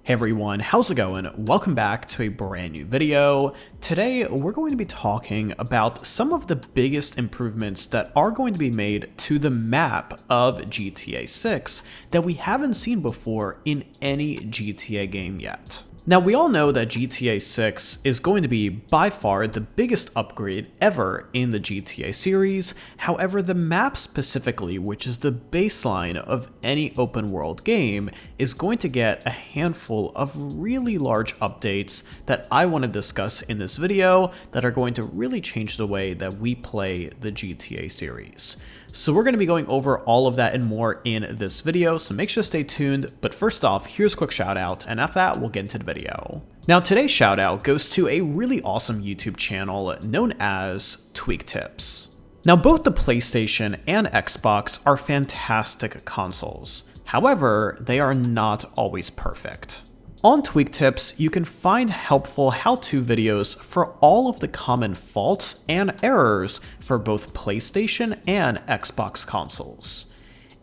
Hey everyone, how's it going? Welcome back to a brand new video. Today we're going to be talking about some of the biggest improvements that are going to be made to the map of GTA 6 that we haven't seen before in any GTA game yet. Now, we all know that GTA 6 is going to be by far the biggest upgrade ever in the GTA series. However, the map specifically, which is the baseline of any open world game, is going to get a handful of really large updates that I want to discuss in this video that are going to really change the way that we play the GTA series. So we're going to be going over all of that and more in this video, so make sure to stay tuned. But first off, here's a quick shout out, and after that, we'll get into the video. Now, today's shout out goes to a really awesome YouTube channel known as Tweak Tips. Now, both the PlayStation and Xbox are fantastic consoles. However, they are not always perfect. On Tweak Tips, you can find helpful how-to videos for all of the common faults and errors for both PlayStation and Xbox consoles.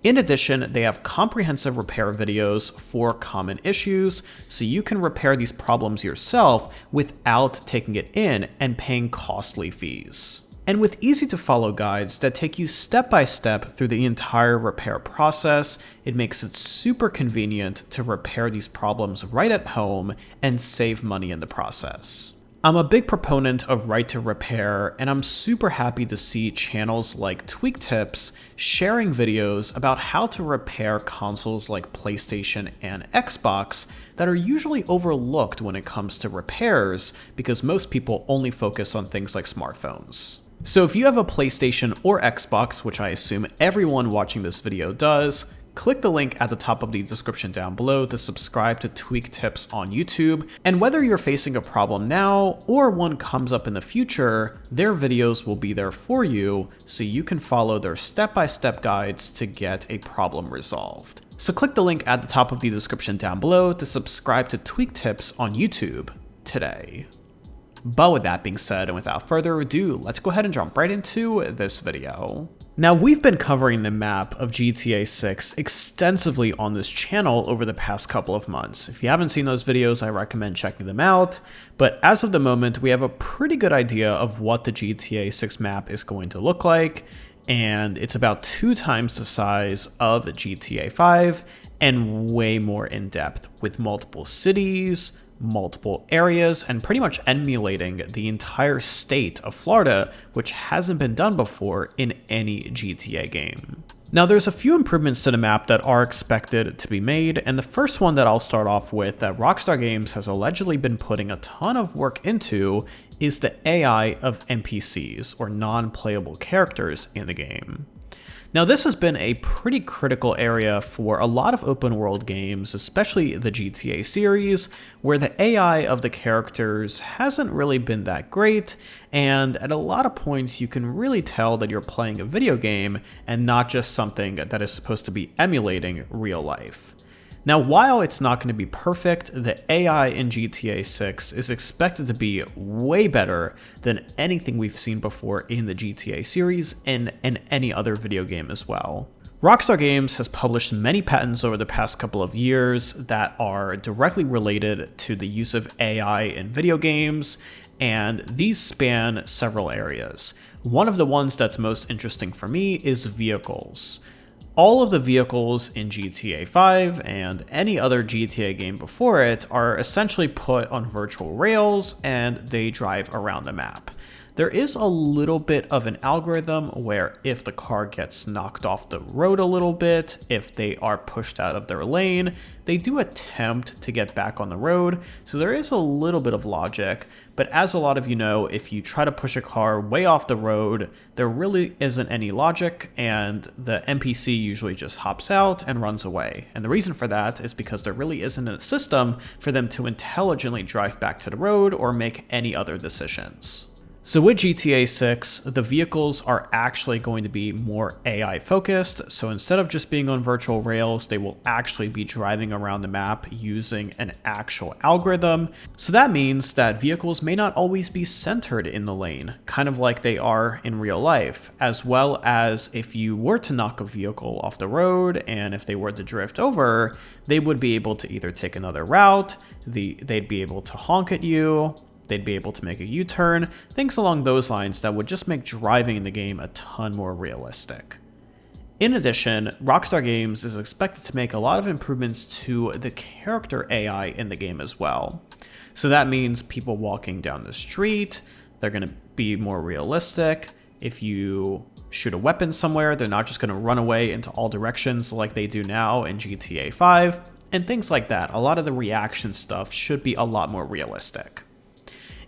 In addition, they have comprehensive repair videos for common issues, so you can repair these problems yourself without taking it in and paying costly fees. And with easy-to-follow guides that take you step-by-step through the entire repair process, it makes it super convenient to repair these problems right at home and save money in the process. I'm a big proponent of right to repair, and I'm super happy to see channels like Tweak Tips sharing videos about how to repair consoles like PlayStation and Xbox that are usually overlooked when it comes to repairs because most people only focus on things like smartphones. So if you have a PlayStation or Xbox, which I assume everyone watching this video does, click the link at the top of the description down below to subscribe to Tweak Tips on YouTube. And whether you're facing a problem now or one comes up in the future, their videos will be there for you so you can follow their step-by-step guides to get a problem resolved. So click the link at the top of the description down below to subscribe to Tweak Tips on YouTube today. But with that being said, and without further ado, let's go ahead and jump right into this video. Now, we've been covering the map of GTA 6 extensively on this channel over the past couple of months. If you haven't seen those videos, I recommend checking them out. But as of the moment, we have a pretty good idea of what the GTA 6 map is going to look like, and it's about 2 times the size of GTA 5 and way more in depth with multiple cities, multiple areas, and pretty much emulating the entire state of Florida, which hasn't been done before in any GTA game. Now, there's a few improvements to the map that are expected to be made, and the first one that I'll start off with that Rockstar Games has allegedly been putting a ton of work into is the AI of NPCs, or non-playable characters in the game. Now, this has been a pretty critical area for a lot of open world games, especially the GTA series, where the AI of the characters hasn't really been that great, and at a lot of points you can really tell that you're playing a video game and not just something that is supposed to be emulating real life. Now, while it's not going to be perfect, the AI in GTA 6 is expected to be way better than anything we've seen before in the GTA series and in any other video game as well. Rockstar Games has published many patents over the past couple of years that are directly related to the use of AI in video games, and these span several areas. One of the ones that's most interesting for me is vehicles. All of the vehicles in GTA 5 and any other GTA game before it are essentially put on virtual rails and they drive around the map. There is a little bit of an algorithm where if the car gets knocked off the road a little bit, if they are pushed out of their lane, they do attempt to get back on the road, so there is a little bit of logic. But as a lot of you know, if you try to push a car way off the road, there really isn't any logic, and the NPC usually just hops out and runs away. And the reason for that is because there really isn't a system for them to intelligently drive back to the road or make any other decisions. So with GTA 6, the vehicles are actually going to be more AI focused. So instead of just being on virtual rails, they will actually be driving around the map using an actual algorithm. So that means that vehicles may not always be centered in the lane, kind of like they are in real life, as well as if you were to knock a vehicle off the road and if they were to drift over, they would be able to either take another route, they'd be able to honk at you, they'd be able to make a U-turn, things along those lines that would just make driving in the game a ton more realistic. In addition, Rockstar Games is expected to make a lot of improvements to the character AI in the game as well. So that means people walking down the street, they're going to be more realistic. If you shoot a weapon somewhere, they're not just going to run away into all directions like they do now in GTA 5, and things like that. A lot of the reaction stuff should be a lot more realistic.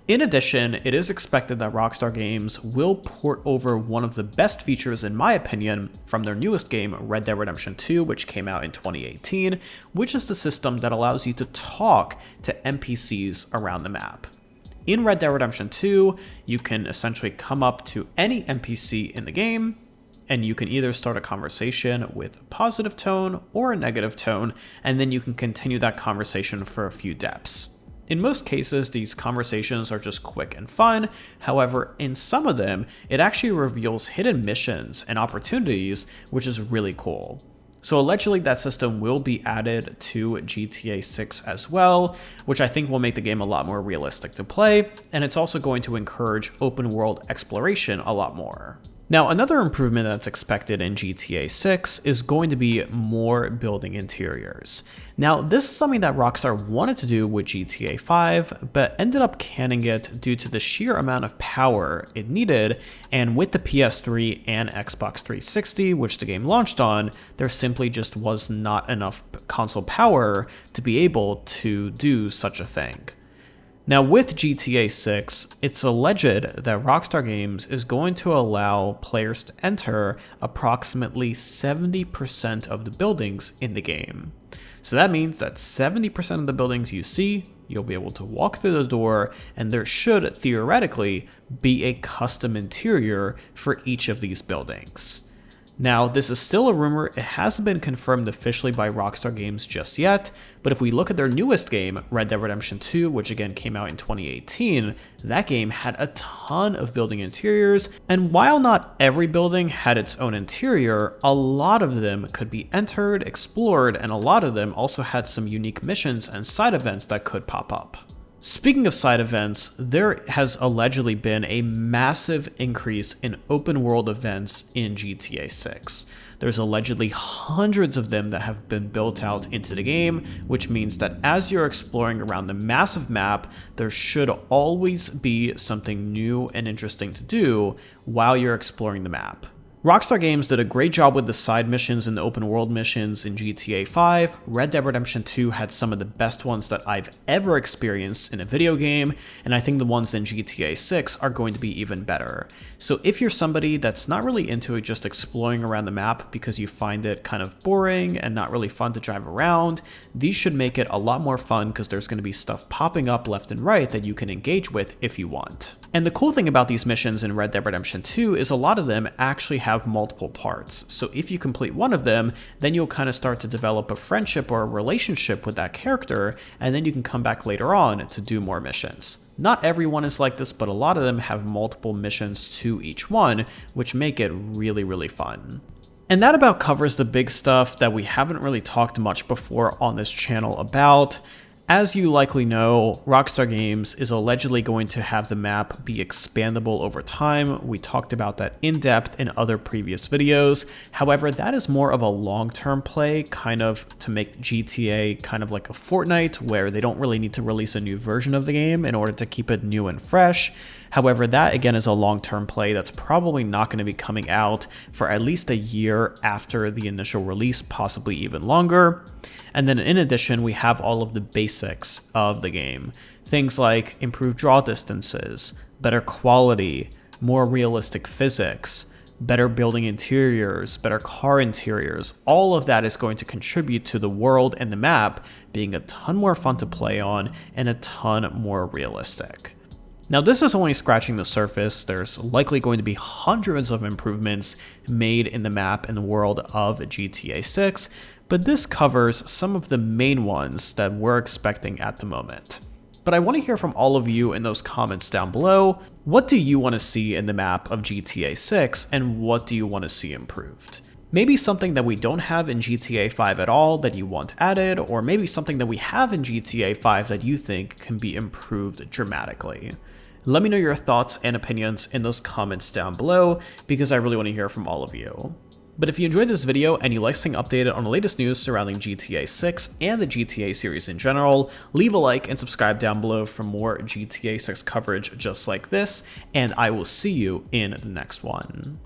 In addition, it is expected that Rockstar Games will port over one of the best features, in my opinion, from their newest game, Red Dead Redemption 2, which came out in 2018, which is the system that allows you to talk to NPCs around the map. In Red Dead Redemption 2, you can essentially come up to any NPC in the game, and you can either start a conversation with a positive tone or a negative tone, and then you can continue that conversation for a few depths. In most cases, these conversations are just quick and fun. However, in some of them, it actually reveals hidden missions and opportunities, which is really cool. So allegedly that system will be added to GTA 6 as well, which I think will make the game a lot more realistic to play, and it's also going to encourage open world exploration a lot more. Now, another improvement that's expected in GTA 6 is going to be more building interiors. Now, this is something that Rockstar wanted to do with GTA 5, but ended up canning it due to the sheer amount of power it needed, and with the PS3 and Xbox 360, which the game launched on, there simply just was not enough console power to be able to do such a thing. Now with GTA 6, it's alleged that Rockstar Games is going to allow players to enter approximately 70% of the buildings in the game. So that means that 70% of the buildings you see, you'll be able to walk through the door, and there should theoretically be a custom interior for each of these buildings. Now, this is still a rumor, it hasn't been confirmed officially by Rockstar Games just yet, but if we look at their newest game, Red Dead Redemption 2, which again came out in 2018, that game had a ton of building interiors, and while not every building had its own interior, a lot of them could be entered, explored, and a lot of them also had some unique missions and side events that could pop up. Speaking of side events, there has allegedly been a massive increase in open world events in GTA 6. There's allegedly hundreds of them that have been built out into the game, which means that as you're exploring around the massive map, there should always be something new and interesting to do while you're exploring the map. Rockstar Games did a great job with the side missions and the open world missions in GTA 5. Red Dead Redemption 2 had some of the best ones that I've ever experienced in a video game, and I think the ones in GTA 6 are going to be even better. So if you're somebody that's not really into just exploring around the map because you find it kind of boring and not really fun to drive around, these should make it a lot more fun because there's going to be stuff popping up left and right that you can engage with if you want. And the cool thing about these missions in Red Dead Redemption 2 is a lot of them actually have multiple parts. So if you complete one of them, then you'll kind of start to develop a friendship or a relationship with that character, and then you can come back later on to do more missions. Not everyone is like this, but a lot of them have multiple missions to each one, which make it really, really fun. And that about covers the big stuff that we haven't really talked much before on this channel about. As you likely know, Rockstar Games is allegedly going to have the map be expandable over time. We talked about that in depth in other previous videos. However, that is more of a long-term play, kind of to make GTA kind of like a Fortnite, where they don't really need to release a new version of the game in order to keep it new and fresh. However, that again is a long-term play that's probably not going to be coming out for at least a year after the initial release, possibly even longer. And then in addition, we have all of the basics of the game. Things like improved draw distances, better quality, more realistic physics, better building interiors, better car interiors. All of that is going to contribute to the world and the map being a ton more fun to play on and a ton more realistic. Now, this is only scratching the surface. There's likely going to be hundreds of improvements made in the map in the world of GTA 6, but this covers some of the main ones that we're expecting at the moment. But I want to hear from all of you in those comments down below. What do you want to see in the map of GTA 6, and what do you want to see improved? Maybe something that we don't have in GTA 5 at all that you want added, or maybe something that we have in GTA 5 that you think can be improved dramatically. Let me know your thoughts and opinions in those comments down below, because I really want to hear from all of you. But if you enjoyed this video and you like staying updated on the latest news surrounding GTA 6 and the GTA series in general, leave a like and subscribe down below for more GTA 6 coverage just like this, and I will see you in the next one.